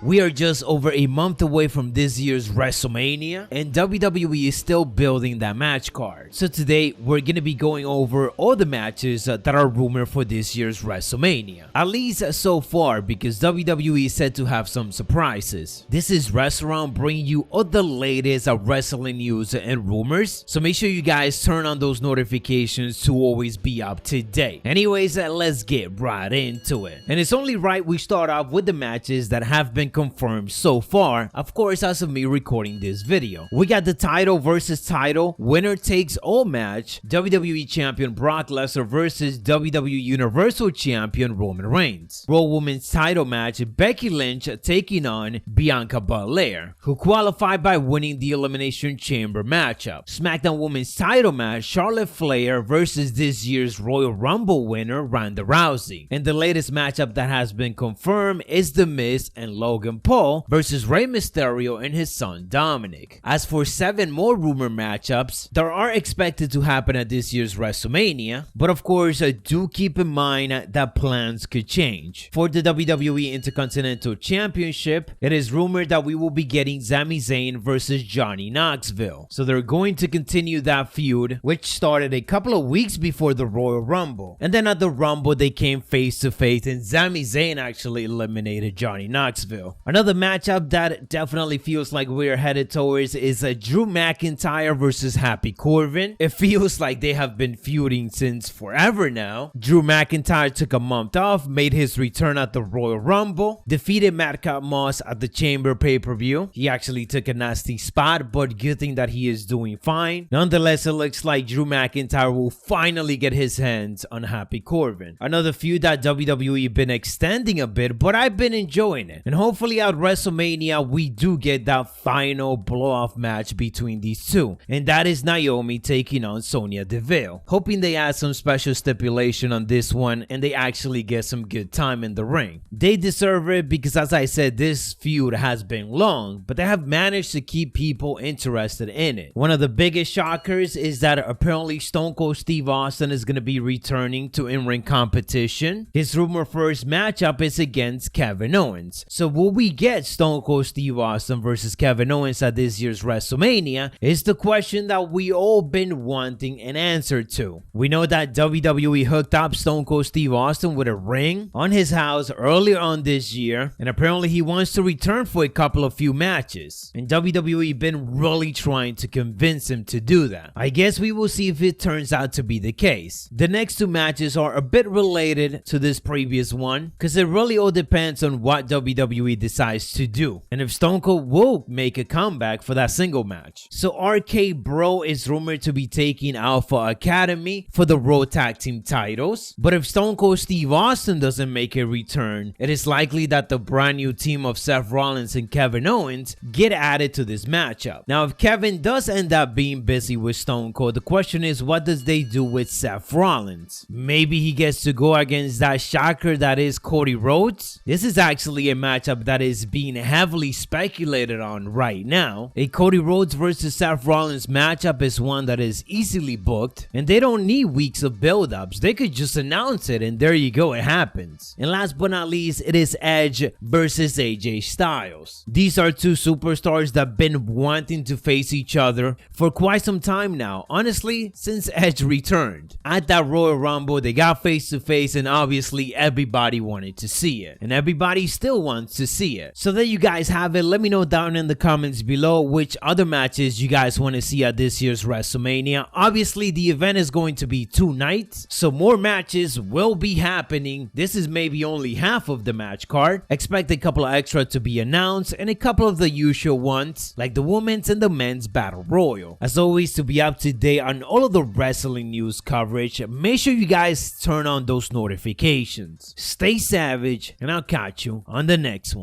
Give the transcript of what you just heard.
We are just over a month away from this year's WrestleMania, and WWE is still building that match card. So today, we're gonna be going over all the matches that are rumored for this year's WrestleMania. At least so far, because WWE is said to have some surprises. This is WrestleRound, bringing you all the latest wrestling news and rumors. So make sure you guys turn on those notifications to always be up to date. Anyways, let's get right into it. And it's only right we start off with the matches that have been confirmed so far, of course, as of me recording this video. We got the title versus title winner takes all match, WWE Champion Brock Lesnar versus WWE Universal Champion Roman Reigns. Raw Women's title match, Becky Lynch taking on Bianca Belair, who qualified by winning the Elimination Chamber matchup. SmackDown Women's title match, Charlotte Flair versus this year's Royal Rumble winner Ronda Rousey. And the latest matchup that has been confirmed is The Miz and Logan Paul versus Rey Mysterio and his son Dominic. As for 7 more rumor matchups that are expected to happen at this year's WrestleMania, but of course do keep in mind that plans could change. For the WWE Intercontinental Championship, it is rumored that we will be getting Sami Zayn versus Johnny Knoxville. So they're going to continue that feud, which started a couple of weeks before the Royal Rumble. And then at the Rumble, they came face to face and Sami Zayn actually eliminated Johnny Knoxville. Another matchup that definitely feels like we're headed towards is Drew McIntyre versus Happy Corbin. It feels like they have been feuding since forever now. Drew McIntyre took a month off, made his return at the Royal Rumble, defeated Madcap Moss at the Chamber pay-per-view. He actually took a nasty spot, but good thing that he is doing fine. Nonetheless, it looks like Drew McIntyre will finally get his hands on Happy Corbin. Another feud that WWE been extending a bit, but I've been enjoying it. And hopefully at WrestleMania, we do get that final blow-off match between these two. And that is Naomi taking on Sonya Deville. Hoping they add some special stipulation on this one and they actually get some good time in the ring. They deserve it because, as I said, this feud has been long, but they have managed to keep people interested in it. One of the biggest shockers is that apparently Stone Cold Steve Austin is going to be returning to in-ring competition. His rumored first matchup is against Kevin Owens. So will we get Stone Cold Steve Austin versus Kevin Owens at this year's WrestleMania is the question that we all been wanting an answer to. We know that WWE hooked up Stone Cold Steve Austin with a ring on his house earlier on this year, and apparently he wants to return for a few matches, and WWE been really trying to convince him to do that. I guess we will see if it turns out to be the case. The next 2 matches are a bit related to this previous one because it really all depends on what WWE decides to do and if Stone Cold will make a comeback for that single match. So RK Bro is rumored to be taking Alpha Academy for the Raw Tag Team titles, but if Stone Cold Steve Austin doesn't make a return, it is likely that the brand new team of Seth Rollins and Kevin Owens get added to this matchup. Now if Kevin does end up being busy with Stone Cold, the question is what does they do with Seth Rollins? Maybe he gets to go against that shocker that is Cody Rhodes. This is actually a matchup that is being heavily speculated on right now. A Cody Rhodes versus Seth Rollins matchup is one that is easily booked and they don't need weeks of build-ups. They could just announce it and there you go, it happens. And last but not least, it is Edge versus AJ Styles. These are 2 superstars that have been wanting to face each other for quite some time now, honestly since Edge returned. At that Royal Rumble, they got face to face and obviously everybody wanted to see it and everybody still wants to see it. So there you guys have it. Let me know down in the comments below which other matches you guys want to see at this year's WrestleMania. Obviously the event is going to be 2 nights, so more matches will be happening. This is maybe only half of the match card. Expect a couple of extra to be announced and a couple of the usual ones like the women's and the men's battle royal. As always, to be up to date on all of the wrestling news coverage, make sure you guys turn on those notifications. Stay savage and I'll catch you on the next one.